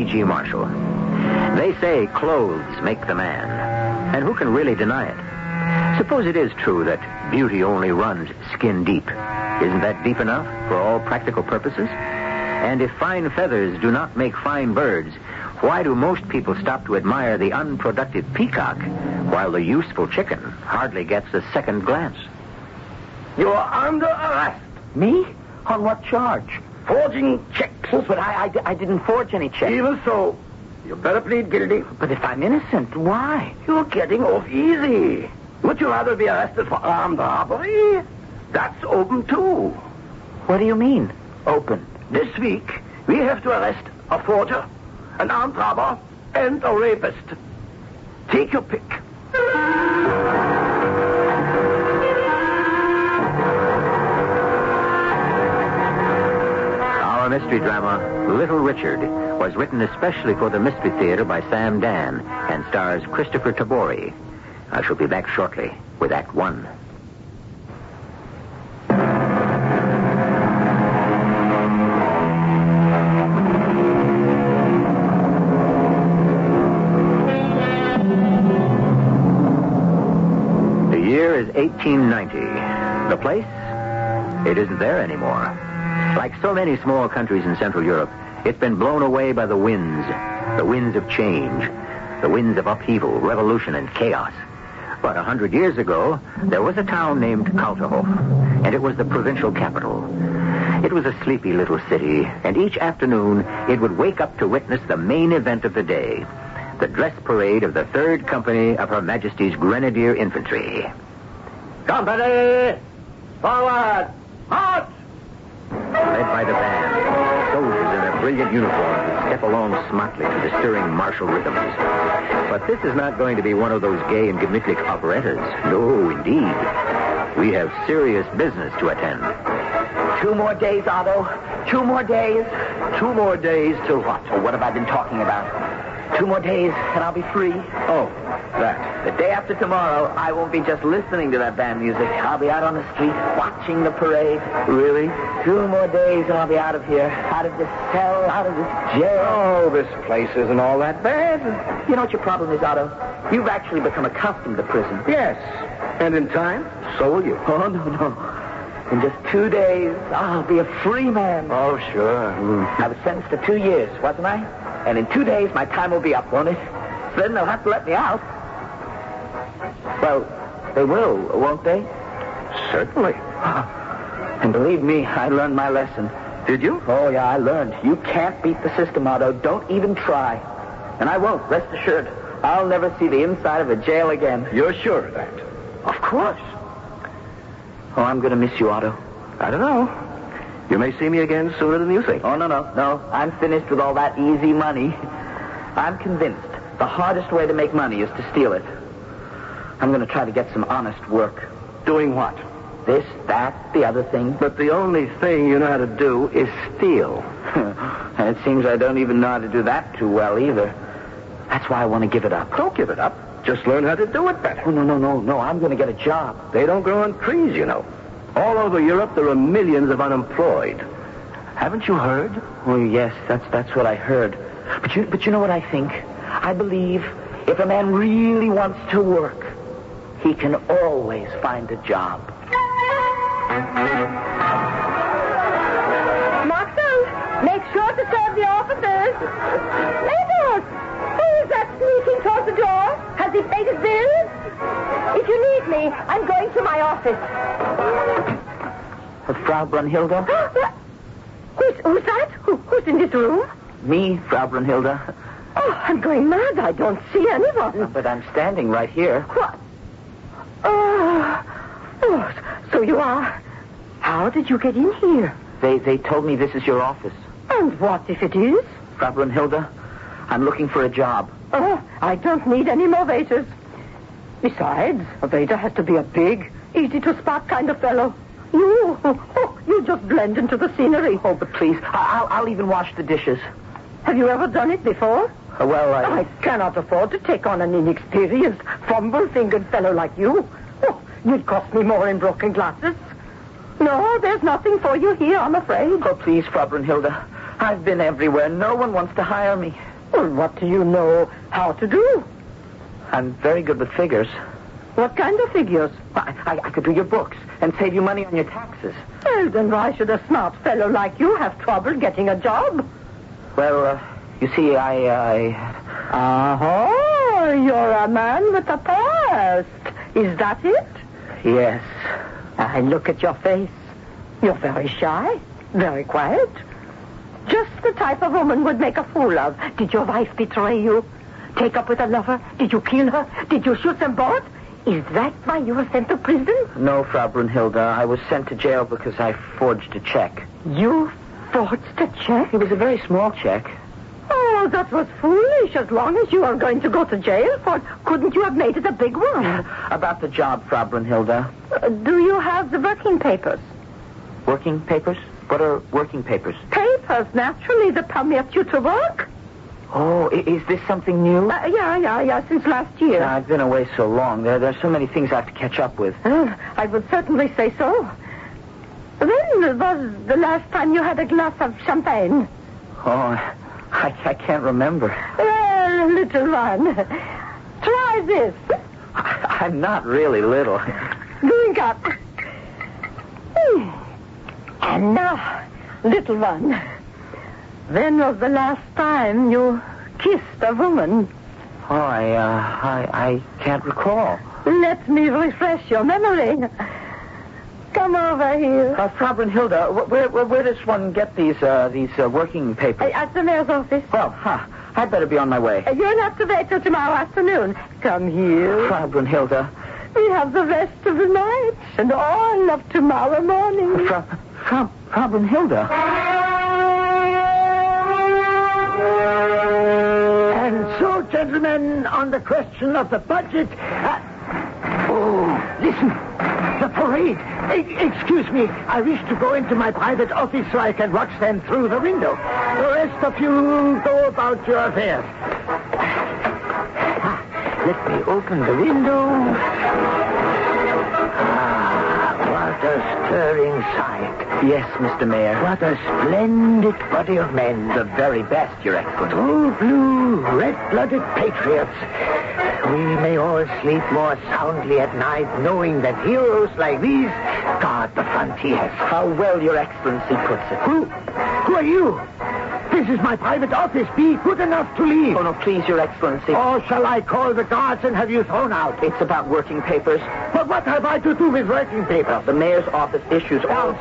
G. Marshall. They say clothes make the man, and who can really deny it? Suppose it is true that beauty only runs skin deep. Isn't that deep enough for all practical purposes? And if fine feathers do not make fine birds, why do most people stop to admire the unproductive peacock while the useful chicken hardly gets a second glance? You're under arrest. Me? On what charge? Forging checks. Oh, but I didn't forge any checks. Even so, you better plead guilty. But if I'm innocent, why? You're getting off easy. Would you rather be arrested for armed robbery? That's open, too. What do you mean, open? This week, we have to arrest a forger, an armed robber, and a rapist. Take your pick. Our mystery drama, Little Richard, was written especially for the Mystery Theater by Sam Dan and stars Christopher Tabori. I shall be back shortly with Act One. The year is 1890. The place? It isn't there anymore. Like so many small countries in Central Europe, it's been blown away by the winds of change, the winds of upheaval, revolution, and chaos. But 100 years ago, there was a town named Kalterhof, and it was the provincial capital. It was a sleepy little city, and each afternoon it would wake up to witness the main event of the day, the dress parade of the 3rd Company of Her Majesty's Grenadier Infantry. Company! Forward! Halt! Led by the band, soldiers in their brilliant uniforms would step along smartly to the stirring martial rhythms. But this is not going to be one of those gay and gemütlich operettas. No, indeed. We have serious business to attend. 2 more days, Otto. 2 more days. 2 more days till what? Oh, what have I been talking about? 2 more days, and I'll be free. Oh, that. The day after tomorrow, I won't be just listening to that band music. I'll be out on the street watching the parade. Really? 2 more days, and I'll be out of here. Out of this cell, out of this jail. Oh, this place isn't all that bad. You know what your problem is, Otto? You've actually become accustomed to prison. Yes. And in time, so will you. Oh, no. In just 2 days, I'll be a free man. Oh, sure. I was sentenced to 2 years, wasn't I? And in 2 days, my time will be up, won't it? Then they'll have to let me out. Well, they will, won't they? Certainly. And believe me, I learned my lesson. Did you? Oh, yeah, I learned. You can't beat the system, Otto. Don't even try. And I won't, rest assured. I'll never see the inside of a jail again. You're sure of that? Of course. Oh, I'm going to miss you, Otto. I don't know. You may see me again sooner than you think. Oh, no. I'm finished with all that easy money. I'm convinced the hardest way to make money is to steal it. I'm going to try to get some honest work. Doing what? This, that, the other thing. But the only thing you know how to do is steal. And it seems I don't even know how to do that too well either. That's why I want to give it up. Don't give it up. Just learn how to do it better. Oh, no. I'm going to get a job. They don't grow on trees, you know. All over Europe, there are millions of unemployed. Haven't you heard? Oh, yes, that's what I heard. But you know what I think? I believe if a man really wants to work, he can always find a job. Marshal, make sure to serve the officers. Neighbors, who is that sneaking towards the door? Has he paid his bills? If you need me, I'm going to my office. Frau Brunhilde? Who's that? Who's in this room? Me, Frau Brunhilde. Oh, I'm going mad. I don't see anyone. But I'm standing right here. What? Oh, so you are. How did you get in here? They told me this is your office. And what if it is? Frau Brunhilde, I'm looking for a job. Oh, I don't need any more waiters. Besides, a waiter has to be a big, easy-to-spot kind of fellow. You just blend into the scenery. Oh, but please, I'll even wash the dishes. Have you ever done it before? Well, I cannot afford to take on an inexperienced, fumble-fingered fellow like you. Oh, you'd cost me more in broken glasses. No, there's nothing for you here, I'm afraid. Oh, please, Frau Brunhilde. I've been everywhere. No one wants to hire me. Well, what do you know how to do? I'm very good with figures. What kind of figures? I could do your books and save you money on your taxes. Well, then why should a smart fellow like you have trouble getting a job? Well, you see, Oh, you're a man with a past. Is that it? Yes. I look at your face. You're very shy, very quiet. Just the type a woman would make a fool of. Did your wife betray you? Take up with a lover? Did you kill her? Did you shoot them both? Is that why you were sent to prison? No, Frau Brunhilde. I was sent to jail because I forged a check. You forged a check? It was a very small check. Oh, that was foolish. As long as you are going to go to jail for it, couldn't you have made it a big one? About the job, Frau Brunhilde. Do you have the working papers? Working papers? What are working papers? Papers, naturally, that permit you to work. Oh, is this something new? Yeah, since last year. I've been away so long. There's so many things I have to catch up with. I would certainly say so. When was the last time you had a glass of champagne? Oh, I can't remember. Well, little one, try this. I'm not really little. Drink up. And now, little one, when was the last time you kissed a woman? Oh, I can't recall. Let me refresh your memory. Come over here. Frau Brunhilde, where does one get these working papers? At the mayor's office. Well, I'd better be on my way. You'll have to wait till tomorrow afternoon. Come here. Frau Brunhilde. We have the rest of the night and all of tomorrow morning. Frau Brunhilde. And so, gentlemen, on the question of the budget... listen. The parade. Excuse me. I wish to go into my private office so I can watch them through the window. The rest of you go about your affairs. Let me open the window. What a stirring sight. Yes, Mr. Mayor. What a splendid body of men. The very best, Your Excellency. True blue, red-blooded patriots. We may all sleep more soundly at night knowing that heroes like these guard the frontiers. How well Your Excellency puts it. Who are you? This is my private office. Be good enough to leave. Oh, no, please, Your Excellency. Or shall I call the guards and have you thrown out? It's about working papers. But what have I to do with working papers? The mayor's office issues all...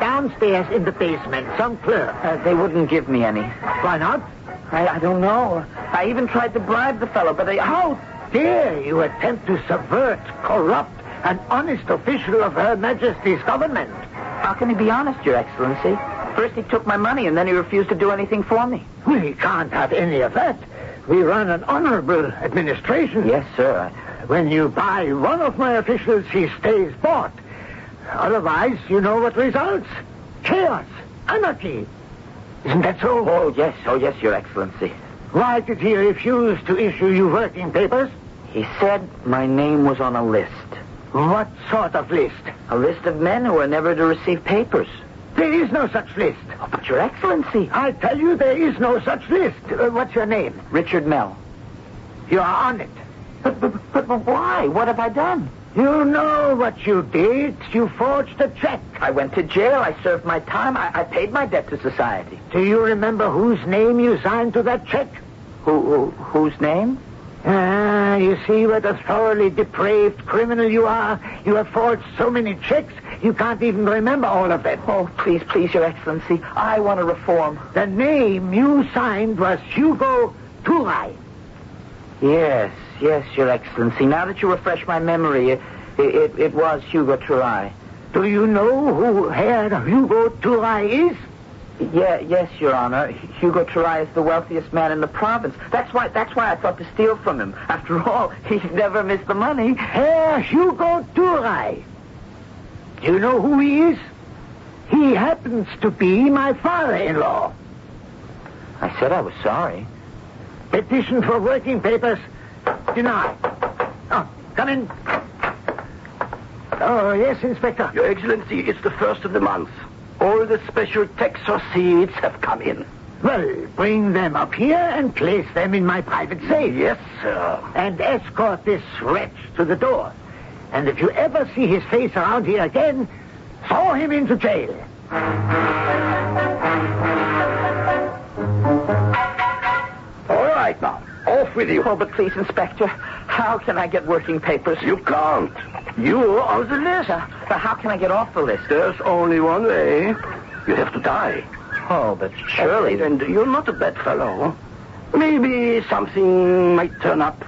Downstairs in the basement. Some clerk. They wouldn't give me any. Why not? I don't know. I even tried to bribe the fellow, but How dare you attempt to subvert, corrupt, an honest official of Her Majesty's government? How can he be honest, Your Excellency? First he took my money, and then he refused to do anything for me. We can't have any of that. We run an honorable administration. Yes, sir. When you buy one of my officials, he stays bought. Otherwise, you know what results. Chaos. Anarchy. Isn't that so? Oh, yes, Your Excellency. Why did he refuse to issue you working papers? He said my name was on a list. What sort of list? A list of men who are never to receive papers. There is no such list. Oh, but Your Excellency. I tell you, there is no such list. What's your name? Richard Mell. You are on it. But why? What have I done? You know what you did. You forged a check. I went to jail. I served my time. I paid my debt to society. Do you remember whose name you signed to that check? Whose name? You see what a thoroughly depraved criminal you are. You have forged so many checks, you can't even remember all of them. Oh, please, Your Excellency. I want to reform. The name you signed was Hugo Turay. Yes, Your Excellency. Now that you refresh my memory, it was Hugo Turay. Do you know who Herr Hugo Turay is? Yes, Your Honor. Hugo Turay is the wealthiest man in the province. That's why I thought to steal from him. After all, he's never missed the money. Herr Hugo Turay. Do you know who he is? He happens to be my father-in-law. I said I was sorry. Petition for working papers denied. Oh, come in. Oh, yes, Inspector. Your Excellency, it's the first of the month. All the special tax receipts have come in. Well, bring them up here and place them in my private safe. Yes, sir. And escort this wretch to the door. And if you ever see his face around here again, throw him into jail. All right, now. Off with you. Oh, but please, Inspector, how can I get working papers? You can't. You're on the list. How can I get off the list? There's only one way. You have to die. Oh, but surely... And you're not a bad fellow. Maybe something might turn up.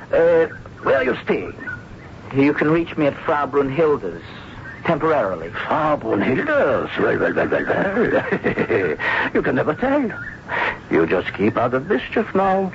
Where are you staying? You can reach me at Frau Brunhilde's, temporarily. Frau Brunhilde's? Well. You can never tell. You just keep out of mischief now.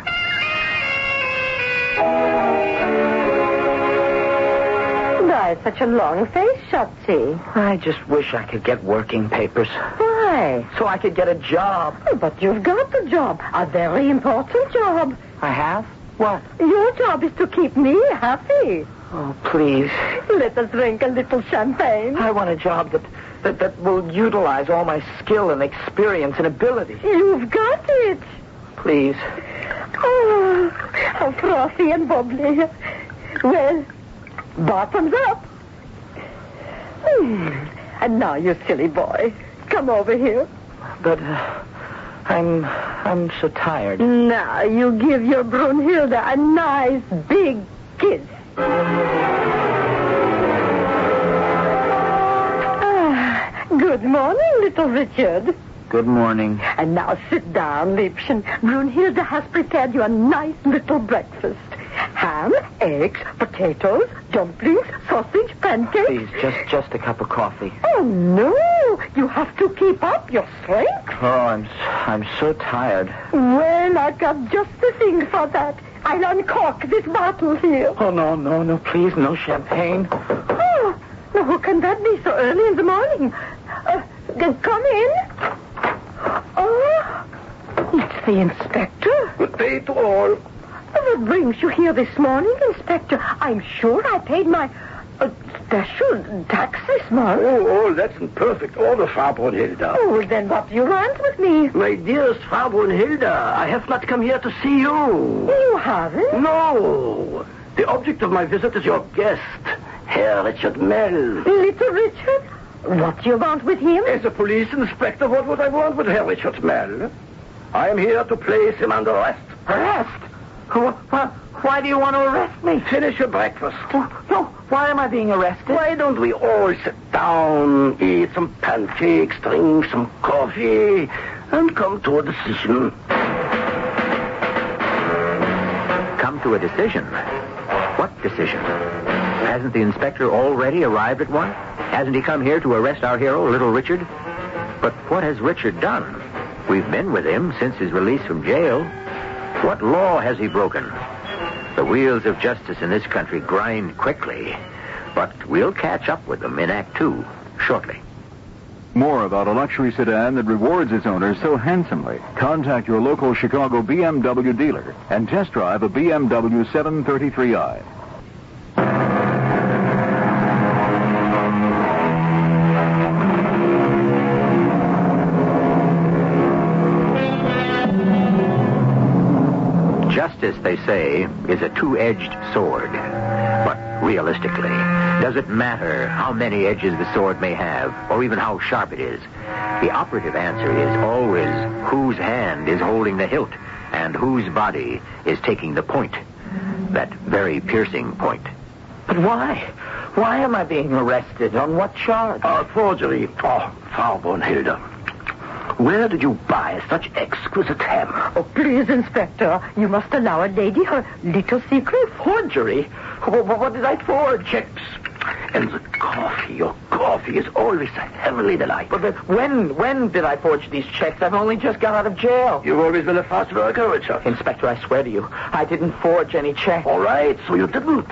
Why, such a long face, Shotzi. I just wish I could get working papers. Why? So I could get a job. Oh, but you've got the job. A very important job. I have? What? Your job is to keep me happy. Oh, please. Let us drink a little champagne. I want a job that will utilize all my skill and experience and ability. You've got it. Please. Oh, how frothy and bubbly. Well, bottoms up. And now, you silly boy, come over here. But I'm so tired. Now, you give your Brunhilde a nice big kiss. Good morning, little Richard. Good morning. And now sit down, Liebchen. Brunhilde has prepared you a nice little breakfast. Ham, eggs, potatoes, dumplings, sausage, pancakes. Please, just a cup of coffee. Oh, no. You have to keep up your strength. Oh, I'm so tired. Well, I've got just the thing for that. I'll uncork this bottle here. Oh, no, please, no champagne. Oh, now who can that be so early in the morning? Come in. Oh, it's the inspector. Good day to all. What brings you here this morning, Inspector? I'm sure I paid my special tax this month. Oh, that's in perfect order, Frau Brunhilde. Oh, well, then what do you want with me? My dearest Frau Brunhilde, I have not come here to see you. You haven't? No. The object of my visit is your guest, Herr Richard Mell. Little Richard? What do you want with him? As a police inspector, what would I want with Herr Richard Mell? I am here to place him under arrest. Arrest? Why do you want to arrest me? Finish your breakfast. No, why am I being arrested? Why don't we all sit down, eat some pancakes, drink some coffee, and come to a decision? Come to a decision? What decision? Hasn't the inspector already arrived at one? Hasn't he come here to arrest our hero, little Richard? But what has Richard done? We've been with him since his release from jail. What law has he broken? The wheels of justice in this country grind quickly, but we'll catch up with them in Act 2 shortly. More about a luxury sedan that rewards its owner so handsomely. Contact your local Chicago BMW dealer and test drive a BMW 733i. Justice, they say, is a two-edged sword. But realistically, does it matter how many edges the sword may have, or even how sharp it is? The operative answer is always whose hand is holding the hilt and whose body is taking the point. That very piercing point. But why? Why am I being arrested? On what charge? Forgery. Oh, Frau Brunhilde. Where did you buy such exquisite ham? Oh, please, Inspector. You must allow a lady her little secret. Forgery? What did I forge? Checks. And the coffee. Your coffee is always a heavenly delight. But when did I forge these checks? I've only just got out of jail. You've always been a fast worker, Richard. Inspector, I swear to you, I didn't forge any checks. All right, so you didn't.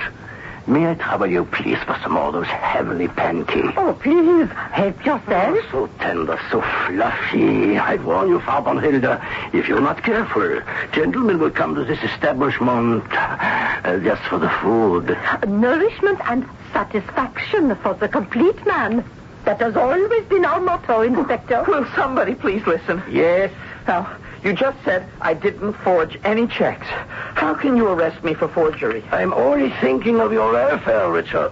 May I trouble you, please, for some more of those heavenly pancakes? Oh, please, help yourself. Oh, so tender, so fluffy. I warn you, Frau Brunhilde, if you're not careful, gentlemen will come to this establishment just for the food. Nourishment and satisfaction for the complete man. That has always been our motto, Inspector. Will somebody please listen? Yes. Now, you just said I didn't forge any checks. How can you arrest me for forgery? I'm only thinking of your welfare, Richard.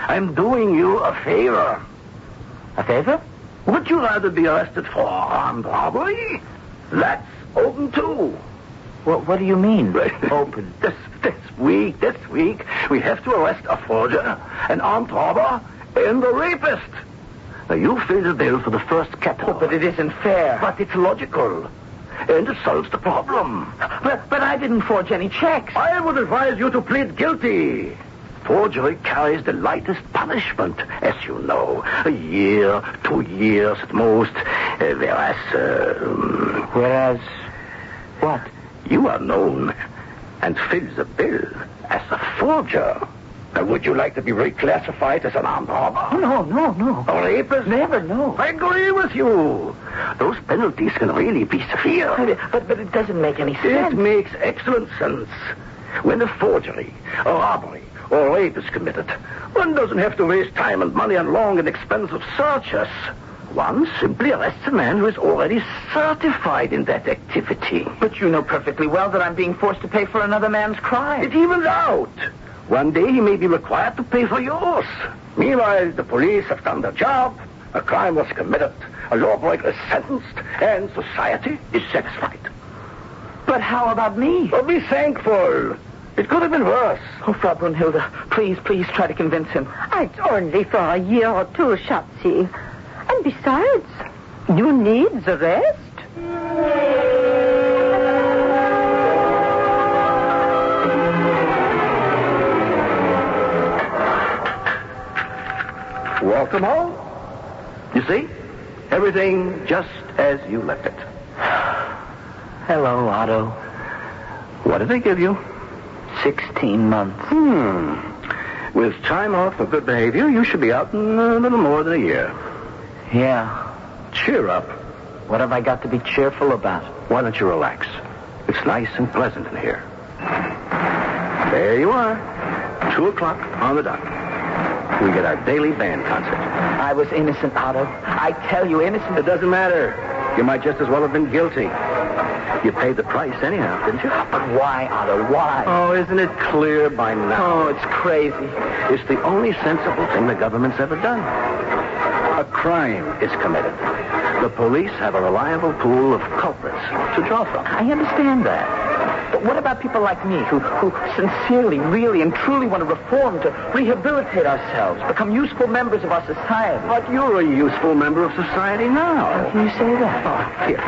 I'm doing you a favor. A favor? Would you rather be arrested for armed robbery? That's open too. What do you mean, open? This week, we have to arrest a forger, an armed robber, and a rapist. Now, you fill the bill for the first capital. Oh, but it isn't fair. But it's logical. And it solves the problem. But I didn't forge any checks. I would advise you to plead guilty. Forgery carries the lightest punishment, as you know. A year, 2 years at most. Whereas, what? You are known and fill the bill as a forger. Would you like to be reclassified as an armed robber? No. A rapist? Never, no. I agree with you. Those penalties can really be severe. But it doesn't make any sense. It makes excellent sense. When a forgery, a robbery, or rape is committed, one doesn't have to waste time and money on long and expensive searches. One simply arrests a man who is already certified in that activity. But you know perfectly well that I'm being forced to pay for another man's crime. It evens out. One day he may be required to pay for yours. Meanwhile, the police have done their job. A crime was committed. A lawbreaker is sentenced. And society is satisfied. But how about me? Oh, be thankful. It could have been worse. Oh, Frau Brunhilde, please try to convince him. It's only for a year or two, Schatzi. And besides, you need the rest. Welcome home. You see? Everything just as you left it. Hello, Otto. What did they give you? 16 months. With time off for good behavior, you should be out in a little more than a year. Yeah. Cheer up. What have I got to be cheerful about? Why don't you relax? It's nice and pleasant in here. There you are. 2 o'clock on the dot. We get our daily band concert. I was innocent, Otto. I tell you, innocent. It doesn't matter. You might just as well have been guilty. You paid the price anyhow, didn't you? But why, Otto? Why? Oh, isn't it clear by now? Oh, it's crazy. It's the only sensible thing the government's ever done. A crime is committed. The police have a reliable pool of culprits to draw from. I understand that. But what about people like me who sincerely, really, and truly want to reform, to rehabilitate ourselves, become useful members of our society? But you're a useful member of society now. How can you say that? Oh, here,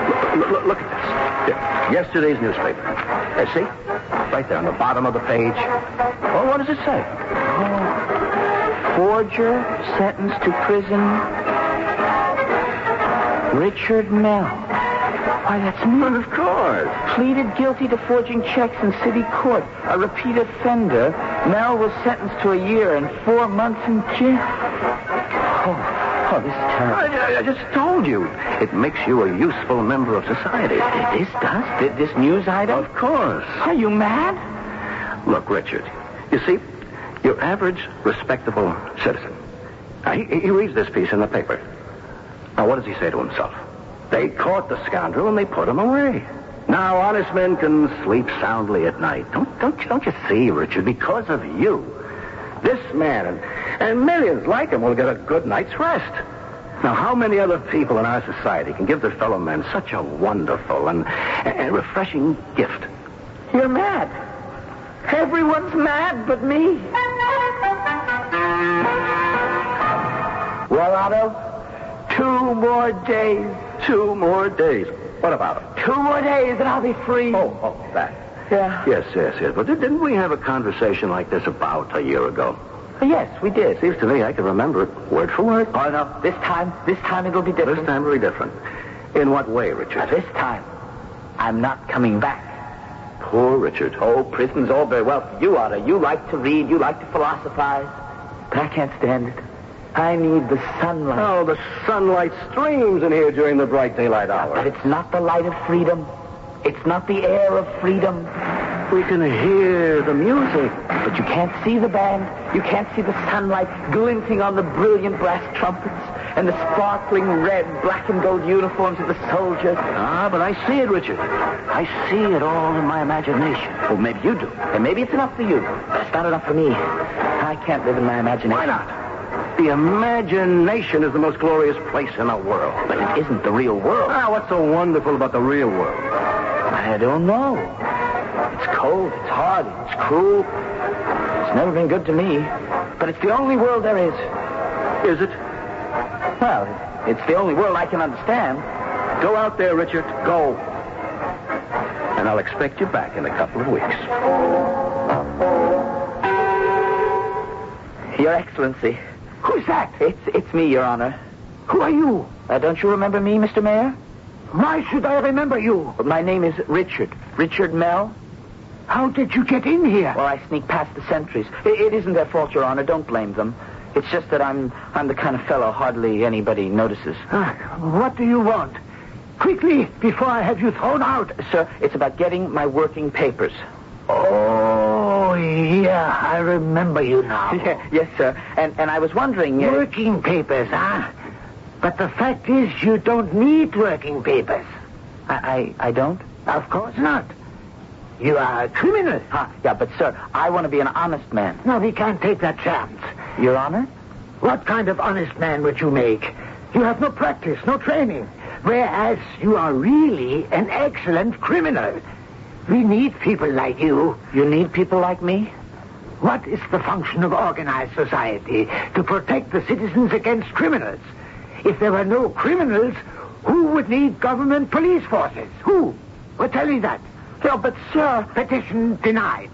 look at this. Here, yesterday's newspaper. See? Right there on the bottom of the page. Oh, what does it say? Oh, forger sentenced to prison. Richard Mell. Why, that's me. Well, of course. Pleaded guilty to forging checks in city court. A repeat offender. Mel was sentenced to a year and 4 months in jail. Oh, this is terrible. I just told you. It makes you a useful member of society. This does? This news item? Of course. Are you mad? Look, Richard, you see, your average, respectable citizen. Now, he reads this piece in the paper. Now, what does he say to himself? They caught the scoundrel and they put him away. Now, honest men can sleep soundly at night. Don't you see, Richard? Because of you, this man and millions like him will get a good night's rest. Now, how many other people in our society can give their fellow men such a wonderful and refreshing gift? You're mad. Everyone's mad but me. Well, Otto, 2 more days. 2 more days. What about it? 2 more days and I'll be free. Oh, that. Yeah. Yes. But didn't we have a conversation like this about a year ago? Yes, we did. Seems to me I can remember it word for word. Oh, no. This time it'll be different. This time will be different. In what way, Richard? This time, I'm not coming back. Poor Richard. Oh, prison's all very well for you, Otto. You like to read, you like to philosophize. But I can't stand it. I need the sunlight. Oh, the sunlight streams in here during the bright daylight hour. But it's not the light of freedom. It's not the air of freedom. We can hear the music. But you can't see the band. You can't see the sunlight glinting on the brilliant brass trumpets and the sparkling red, black and gold uniforms of the soldiers. Ah, but I see it, Richard. I see it all in my imagination. Well, maybe you do. And maybe it's enough for you. It's not enough for me. I can't live in my imagination. Why not? The imagination is the most glorious place in the world. But it isn't the real world. Ah, what's so wonderful about the real world? I don't know. It's cold, it's hard, it's cruel. It's never been good to me. But it's the only world there is. Is it? Well, it's the only world I can understand. Go out there, Richard. Go. And I'll expect you back in a couple of weeks. Your Excellency. Who's that? It's me, Your Honor. Who are you? Don't you remember me, Mr. Mayor? Why should I remember you? My name is Richard. Richard Mell. How did you get in here? Well, I sneak past the sentries. It isn't their fault, Your Honor. Don't blame them. It's just that I'm the kind of fellow hardly anybody notices. What do you want? Quickly, before I have you thrown out. Sir, it's about getting my working papers. Oh, yeah, I remember you now. Yes, sir. And I was wondering... Working papers, huh? But the fact is, you don't need working papers. I don't? Of course not. You are a criminal. Yeah, but, sir, I want to be an honest man. No, we can't take that chance. Your Honor? What kind of honest man would you make? You have no practice, no training. Whereas you are really an excellent criminal. We need people like you. You need people like me? What is the function of organized society? To protect the citizens against criminals. If there were no criminals, who would need government police forces? Who? Well, tell me that. No, but, sir... Petition denied.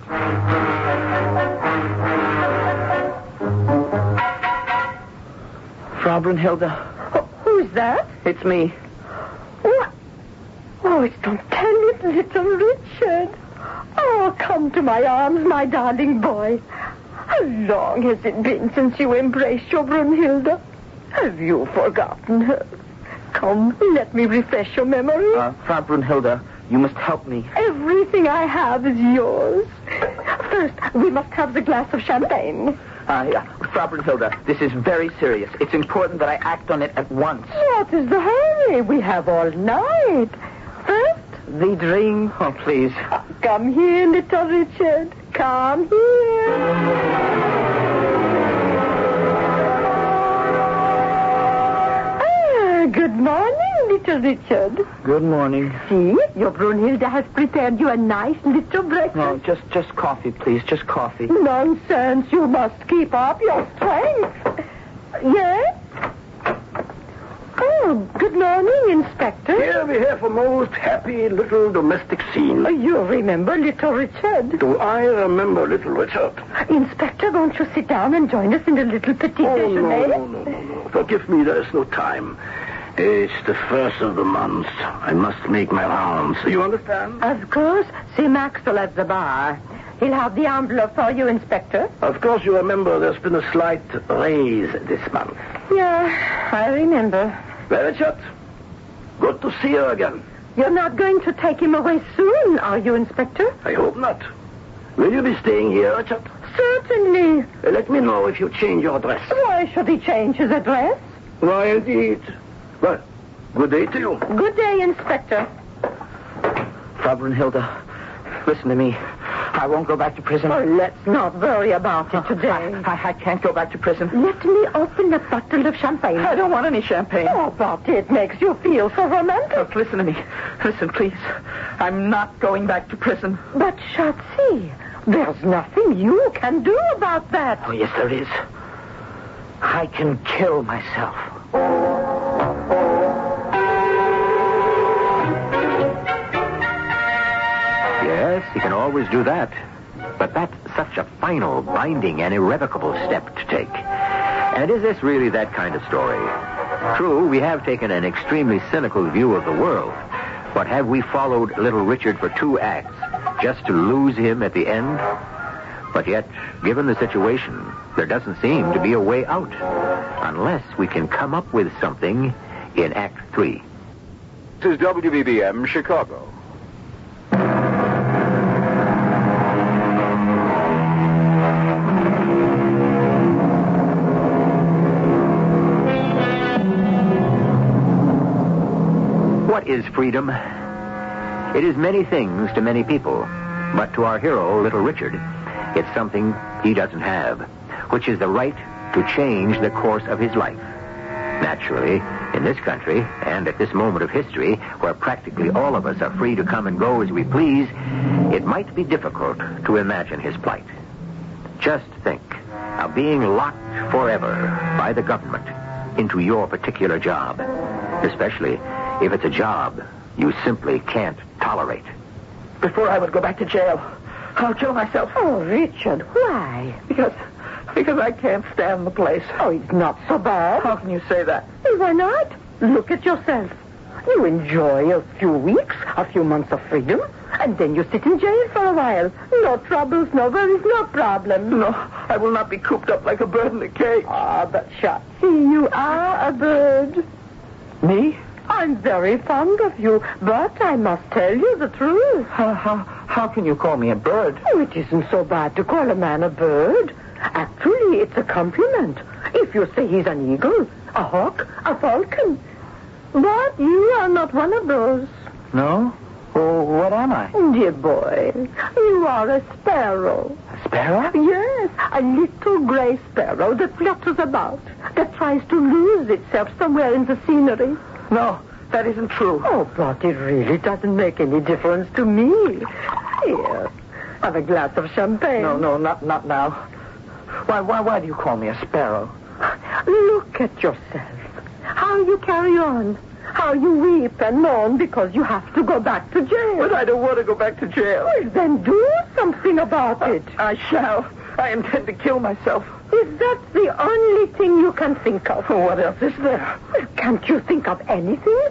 Frau Brunhilde. Who's that? It's me. What? Oh, don't tell it, little Richard. Oh, come to my arms, my darling boy. How long has it been since you embraced your Brunhilde? Have you forgotten her? Come, let me refresh your memory. Frau Brunhilde, you must help me. Everything I have is yours. First, we must have the glass of champagne. Frau Brunhilde, this is very serious. It's important that I act on it at once. What is the hurry? We have all night. First, the drink. Oh, please. Come here, little Richard. Come here. Good morning, little Richard. Good morning. See, your Brunhilde has prepared you a nice little breakfast. No, just coffee, please. Just coffee. Nonsense. You must keep up your strength. Yes? Oh, good morning, Inspector. Here we have a most happy little domestic scene. You remember little Richard? Do I remember little Richard? Inspector, won't you sit down and join us in a little petit déjeuner? No. Forgive me, there is no time. It's the first of the month. I must make my rounds. You understand? Of course. See Maxwell at the bar. He'll have the envelope for you, Inspector. Of course you remember there's been a slight raise this month. Yeah, I remember. Well, Richard, good to see you again. You're not going to take him away soon, are you, Inspector? I hope not. Will you be staying here, Richard? Certainly. Let me know if you change your dress. Why should he change his address? Why, indeed. Well, good day to you. Good day, Inspector. Frau Brunhilde, listen to me. I won't go back to prison. Oh, let's not worry about it today. I can't go back to prison. Let me open a bottle of champagne. I don't want any champagne. Oh, but it makes you feel so romantic. Look, listen to me. Listen, please. I'm not going back to prison. But, Schatzi, there's nothing you can do about that. Oh, yes, there is. I can kill myself. Yes, he can always do that. But that's such a final, binding, and irrevocable step to take. And is this really that kind of story? True, we have taken an extremely cynical view of the world. But have we followed little Richard for 2 acts just to lose him at the end? But yet, given the situation, there doesn't seem to be a way out. Unless we can come up with something in Act 3. This is WBBM, Chicago. What is freedom? It is many things to many people, but to our hero, Little Richard, it's something he doesn't have, which is the right to change the course of his life. Naturally, in this country, and at this moment of history, where practically all of us are free to come and go as we please, it might be difficult to imagine his plight. Just think of being locked forever by the government into your particular job, especially if it's a job you simply can't tolerate. Before I would go back to jail, I'll kill myself. Oh, Richard, why? Because I can't stand the place. Oh, it's not so bad. How can you say that? Well, why not? Look at yourself. You enjoy a few weeks, a few months of freedom, and then you sit in jail for a while. No troubles, no worries, no problems. No, I will not be cooped up like a bird in a cage. Ah, but Shotzi, you are a bird. Me? I'm very fond of you, but I must tell you the truth. How can you call me a bird? Oh, it isn't so bad to call a man a bird. Actually, it's a compliment. If you say he's an eagle, a hawk, a falcon. But you are not one of those. No? Oh, what am I? Dear boy, you are a sparrow. A sparrow? Yes, a little gray sparrow that flutters about, that tries to lose itself somewhere in the scenery. No, that isn't true. Oh, but it really doesn't make any difference to me. Here, have a glass of champagne. No, not now. Why do you call me a sparrow? Look at yourself. How you carry on. How you weep and moan because you have to go back to jail. But I don't want to go back to jail. Well, then do something about it. I shall. I intend to kill myself. Is that the only thing you can think of? What else is there? Well, can't you think of anything?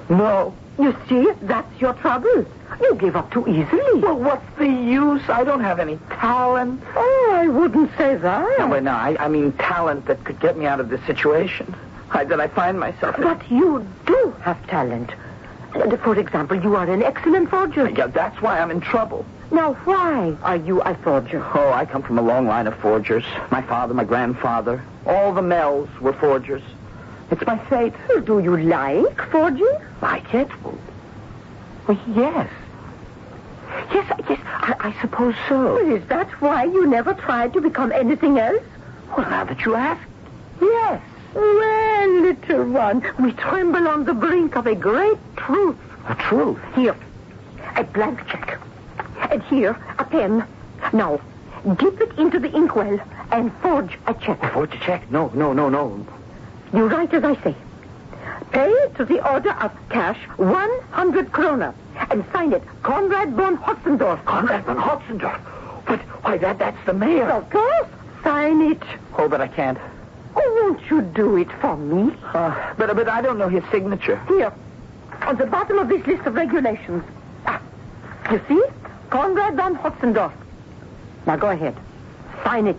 No. You see, that's your trouble. You give up too easily. Well, what's the use? I don't have any talent. Oh, I wouldn't say that. No, I mean talent that could get me out of this situation. That I find myself in. But you do have talent. For example, you are an excellent forger. Yeah, that's why I'm in trouble. Now, why are you a forger? Oh, I come from a long line of forgers. My father, my grandfather, all the Mells were forgers. It's my fate. Well, do you like forging? Like it? Well, yes. Yes, I suppose so. Well, is that why you never tried to become anything else? Well, now that you ask, yes. Well, little one, we tremble on the brink of a great truth. A truth? Here, a blank check. And here, a pen. Now, dip it into the inkwell and forge a check. Forge a check? No. You write as I say. Pay to the order of cash 100 kroner and sign it Conrad von Hotzendorf. Conrad von Hotzendorf? But, why, that's the mayor. Of course. Sign it. Oh, but I can't. Oh, won't you do it for me? But I don't know his signature. Here, on the bottom of this list of regulations. You see? Conrad von Hotzendorf. Now go ahead. Sign it.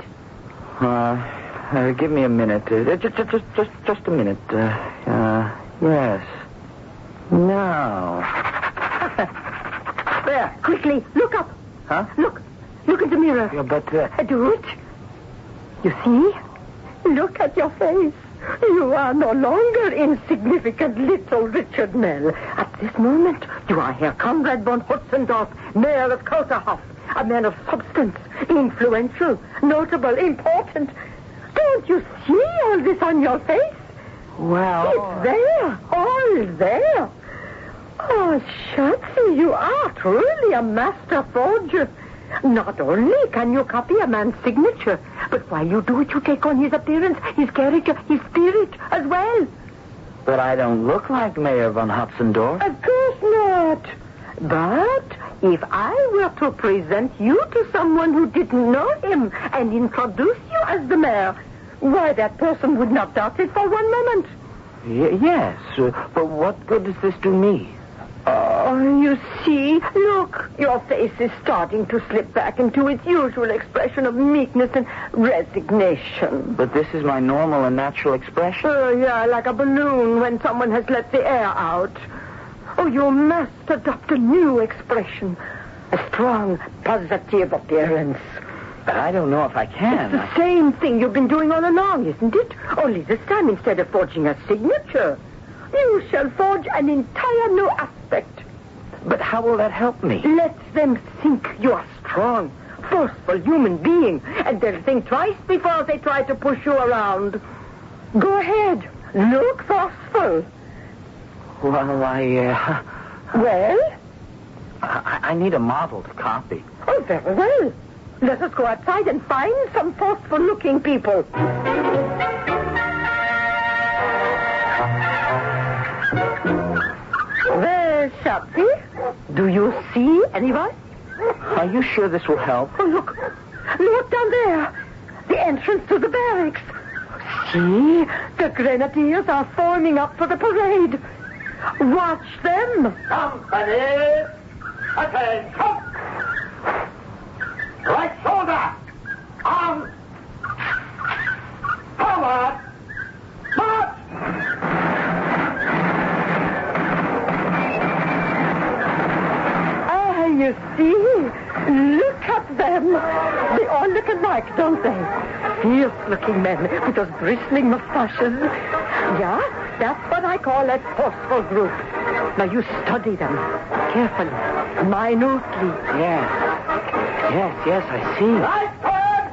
Give me a minute. Just a minute. Yes. No. There. Quickly, look up. Huh? Look in the mirror. Yeah, but... Do it. You see? Look at your face. You are no longer insignificant little Richard Mell. At this moment, you are Herr Conrad von Hotzendorf, mayor of Kauterhof, a man of substance, influential, notable, important. Don't you see all this on your face? Well... It's there, all there. Oh, Schatzi, you are truly a master forger. Not only can you copy a man's signature, but while you do it, you take on his appearance, his character, his spirit as well. But I don't look like Mayor von Hotzendorf. Of course not. But if I were to present you to someone who didn't know him and introduce you as the mayor, why, that person would not doubt it for one moment. Yes, but what good does this do me? Oh, you see, look, your face is starting to slip back into its usual expression of meekness and resignation. But this is my normal and natural expression. Oh, yeah, like a balloon when someone has let the air out. Oh, you must adopt a new expression, a strong, positive appearance. But I don't know if I can. It's the same thing you've been doing all along, isn't it? Only this time, instead of forging a signature, You shall forge an entire new aspect. But how will that help me? Let them think you are strong, forceful human being, and they'll think twice before they try to push you around. Go ahead. Look forceful. Well, Well? I need a model to copy. Oh, very well. Let us go outside and find some forceful-looking people. Well, Shopsy, do you see anyone? Are you sure this will help? Oh, look. Look down there. The entrance to the barracks. See? The grenadiers are forming up for the parade. Watch them. Company, attention. Right shoulder. Arms. Forward. March. Ah, you see? Look at them. They all look alike, don't they? Fierce-looking men with those bristling mustaches. Yeah, that's what I call a forceful group. Now, you study them carefully, minutely. Yes, I see. Right turn.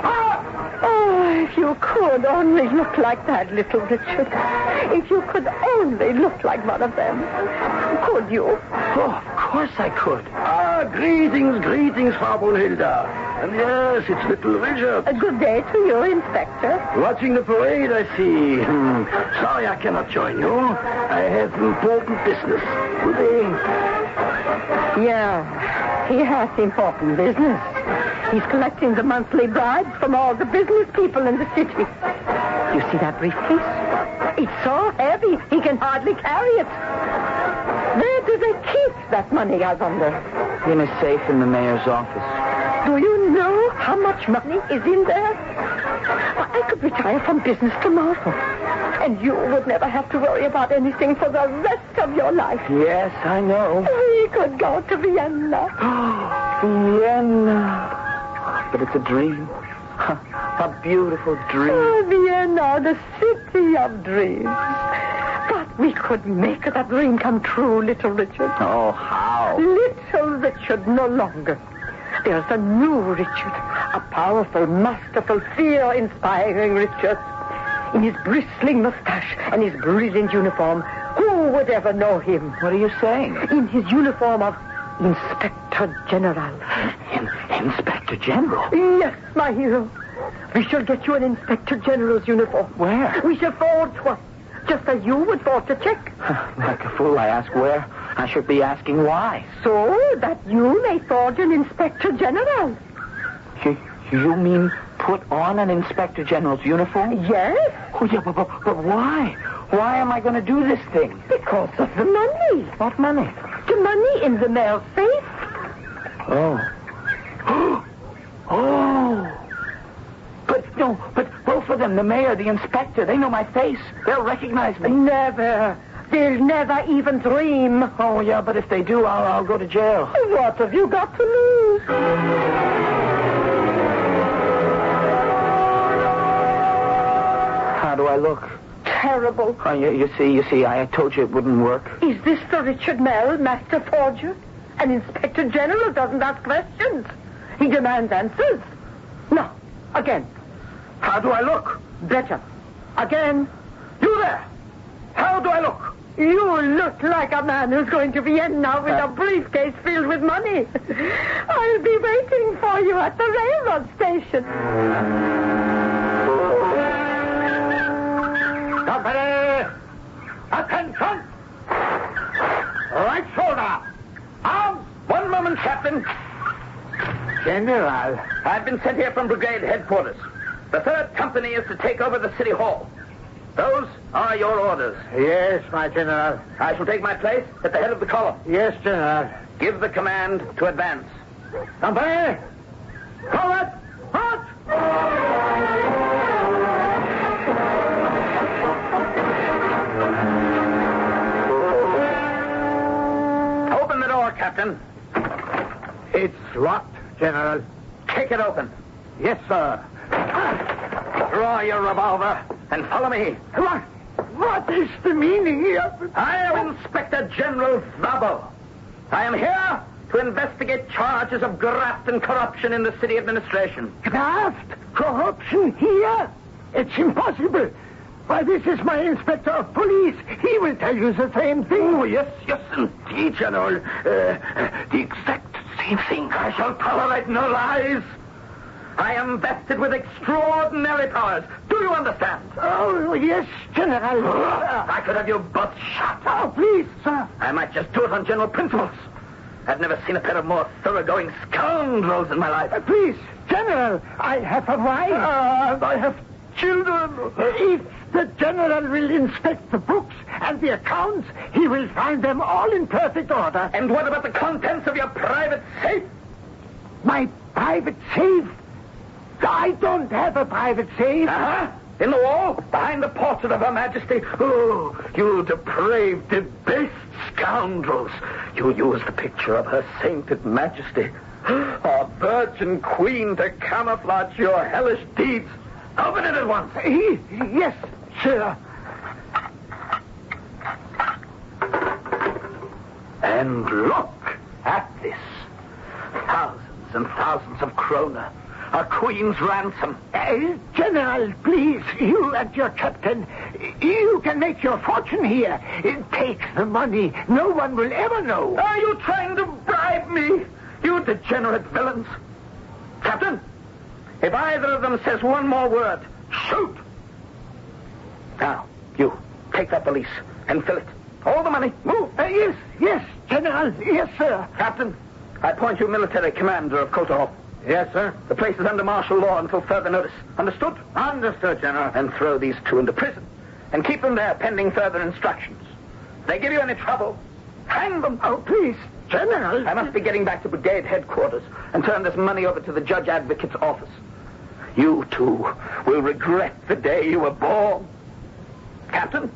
Up. Oh, if you could only look like that, little Richard. If you could only look like one of them. Could you? Oh, of course I could. Greetings, Frau Brunhilde. And yes, it's little Richard. A good day to you, Inspector. Watching the parade, I see. Sorry I cannot join you. I have important business. Good day. Yeah, he has important business. He's collecting the monthly bribes from all the business people in the city. You see that briefcase? It's so heavy, he can hardly carry it. Where do they keep that money, I wonder? In a safe in the mayor's office. Do you know how much money is in there? I could retire from business tomorrow. And you would never have to worry about anything for the rest of your life. Yes, I know. We could go to Vienna. Vienna. But it's a dream. A beautiful dream. Oh, Vienna, the city of dreams. But we could make that dream come true, little Richard. Oh, how? Little Richard no longer. There's a new Richard. A powerful, masterful, fear-inspiring Richard. In his bristling mustache and his brilliant uniform, who would ever know him? What are you saying? In his uniform of Inspector General. Inspector General? Yes, my hero. We shall get you an Inspector General's uniform. Where? We shall forge one, just as you would forge a check. Like a fool, I ask where. I should be asking why. So that you may forge an Inspector General. You mean put on an Inspector General's uniform? Yes. Oh, yeah, but why? Why am I going to do this thing? Because of the money. What money? The money in the mayor's safe. Oh. Oh. But both of them, the mayor, the inspector, they know my face. They'll recognize me. Never. They'll never even dream. Oh, yeah, but if they do, I'll go to jail. What have you got to lose? How do I look? Terrible. Oh, you see, I told you it wouldn't work. Is this the Richard Mell, Master Forger? An Inspector General doesn't ask questions. He demands answers. No. Again. How do I look? Better. Again. You there. How do I look? You look like a man who's going to Vienna with a briefcase filled with money. I'll be waiting for you at the railroad station. Company, attention. Right shoulder. Arms. One moment, Captain. General. I've been sent here from brigade headquarters. The 3rd Company is to take over the city hall. Those are your orders. Yes, my general. I shall take my place at the head of the column. Yes, general. Give the command to advance. Company, forward, march. Open the door, Captain. It's locked, General. Kick it open. Yes, sir. Draw your revolver and follow me. Come on. What is the meaning of... I am Inspector General Vabo. I am here to investigate charges of graft and corruption in the city administration. Graft? Corruption here? It's impossible. Why, this is my inspector of police. He will tell you the same thing. Oh, yes, indeed, General. The exact same thing. I shall tolerate no lies. I am vested with extraordinary powers. Do you understand? Oh, yes, General. I could have you both shot. Oh, please, sir. I might just do it on general principles. I've never seen a pair of more thoroughgoing scoundrels in my life. Please, General, I have a wife. And I have children. If the General will inspect the books and the accounts, he will find them all in perfect order. And what about the contents of your private safe? My private safe? I don't have a private safe. In the wall, behind the portrait of Her Majesty. Oh, you depraved, debased scoundrels. You used the picture of Her Sainted Majesty, our Virgin Queen, to camouflage your hellish deeds. Open it at once. Yes, sir. And look at this. Thousands and thousands of kroner. A queen's ransom. General, please, you and your captain, you can make your fortune here. Take the money. No one will ever know. Are you trying to bribe me, you degenerate villains? Captain, if either of them says one more word, shoot. Now, you, take that valise and fill it. All the money. Move. Yes, General. Yes, sir. Captain, I appoint you military commander of Kosovo. Yes, sir. The place is under martial law until further notice. Understood? Understood, General. And throw these two into prison. And keep them there pending further instructions. If they give you any trouble, hang them. Oh, please, General. I must be getting back to brigade headquarters and turn this money over to the judge advocate's office. You, too, will regret the day you were born. Captain,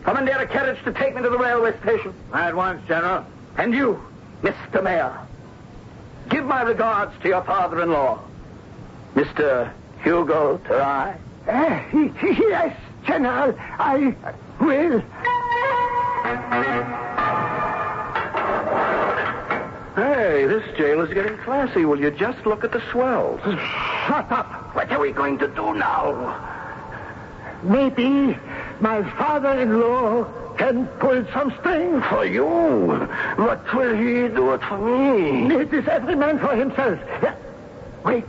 commandeer a carriage to take me to the railway station. At once, General. And you, Mr. Mayor, give my regards to your father-in-law, Mr. Hugo Terai. Yes, General, I will. Hey, this jail is getting classy. Will you just look at the swells? Shut up. What are we going to do now? Maybe my father-in-law can pull some strings. For you? What will he do it for me? It is every man for himself. Wait.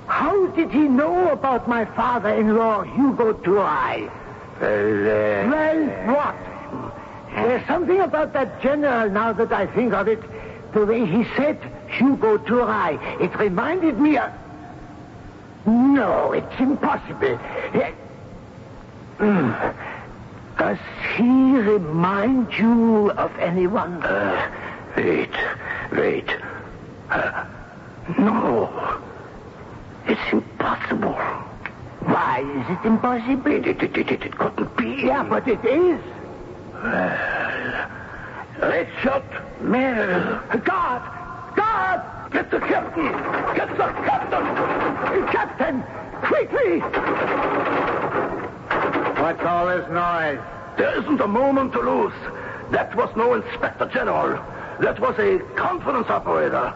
How did he know about my father-in-law, Hugo Terai? Well, what? There's something about that general now that I think of it. The way he said Hugo Terai. It reminded me of... No, it's impossible. Does he remind you of anyone? Wait. No. It's impossible. Why is it impossible? It couldn't be. Yeah, but it is. Richard Mill. Guard! Get the captain! Captain, quickly! What's all this noise? There isn't a moment to lose. That was no Inspector General. That was a conference operator.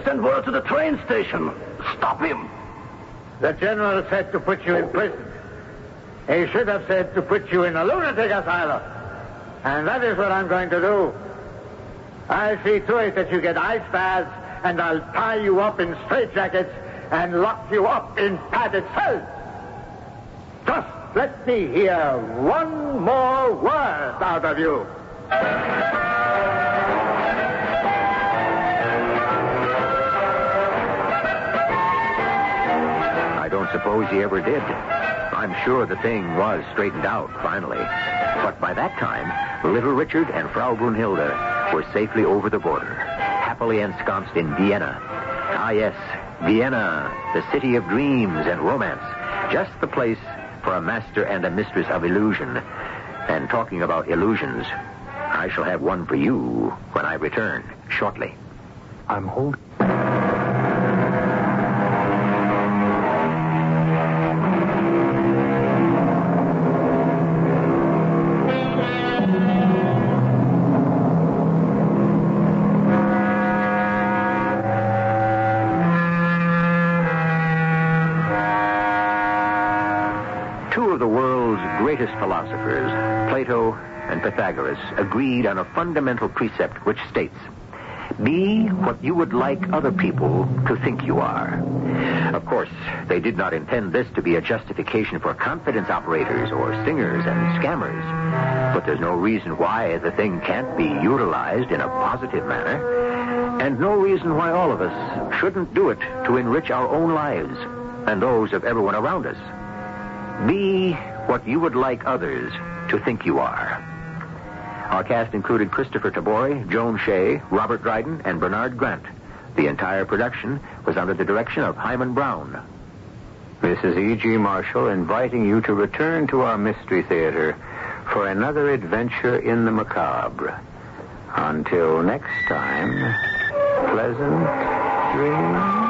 Send word to the train station. Stop him. The general said to put you in prison. He should have said to put you in a lunatic asylum. And that is what I'm going to do. I'll see to it that you get ice baths, and I'll tie you up in straitjackets and lock you up in padded cells. Just let me hear one more word out of you. I don't suppose he ever did. I'm sure the thing was straightened out, finally. But by that time, little Richard and Frau Brunhilde were safely over the border, happily ensconced in Vienna. Ah, yes, Vienna, the city of dreams and romance. Just the place for a master and a mistress of illusion. And talking about illusions, I shall have one for you when I return shortly. I'm holding... Two of the world's greatest philosophers, Plato and Pythagoras, agreed on a fundamental precept which states, be what you would like other people to think you are. Of course, they did not intend this to be a justification for confidence operators or stingers and scammers. But there's no reason why the thing can't be utilized in a positive manner, and no reason why all of us shouldn't do it to enrich our own lives and those of everyone around us. Be what you would like others to think you are. Our cast included Christopher Tabori, Joan Shea, Robert Dryden, and Bernard Grant. The entire production was under the direction of Himan Brown. This is E.G. Marshall inviting you to return to our Mystery Theater for another adventure in the macabre. Until next time, pleasant dreams.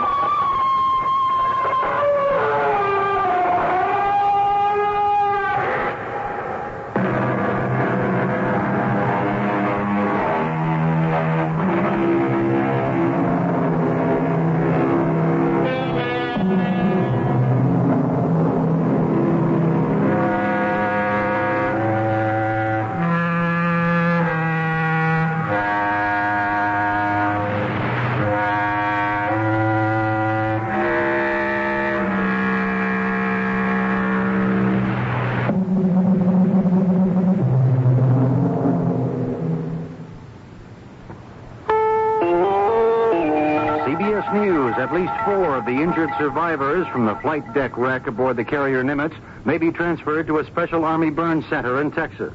At least 4 of the injured survivors from the flight deck wreck aboard the carrier Nimitz may be transferred to a special Army burn center in Texas.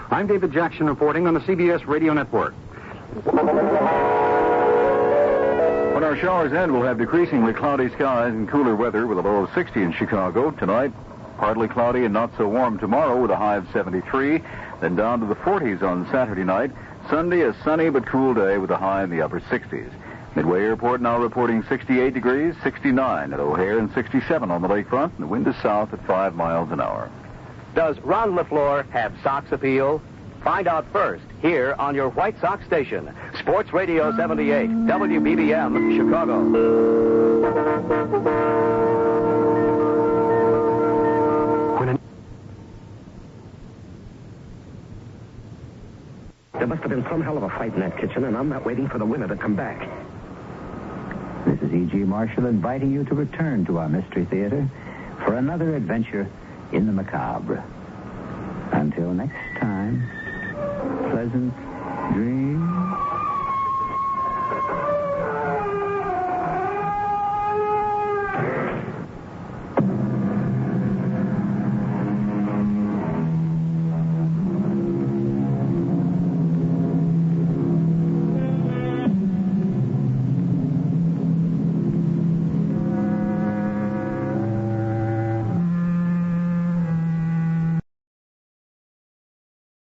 I'm David Jackson reporting on the CBS Radio Network. When our showers end, we'll have decreasingly cloudy skies and cooler weather with a low of 60 in Chicago. Tonight, partly cloudy and not so warm tomorrow with a high of 73. Then down to the 40s on Saturday night. Sunday, a sunny but cool day with a high in the upper 60s. Midway Airport now reporting 68 degrees, 69 at O'Hare, and 67 on the lakefront, and the wind is south at 5 miles an hour. Does Ron LaFleur have Sox appeal? Find out first here on your White Sox station, Sports Radio 78, WBBM, Chicago. There must have been some hell of a fight in that kitchen, and I'm not waiting for the winner to come back. This is E.G. Marshall inviting you to return to our Mystery Theater for another adventure in the macabre. Until next time, pleasant dreams.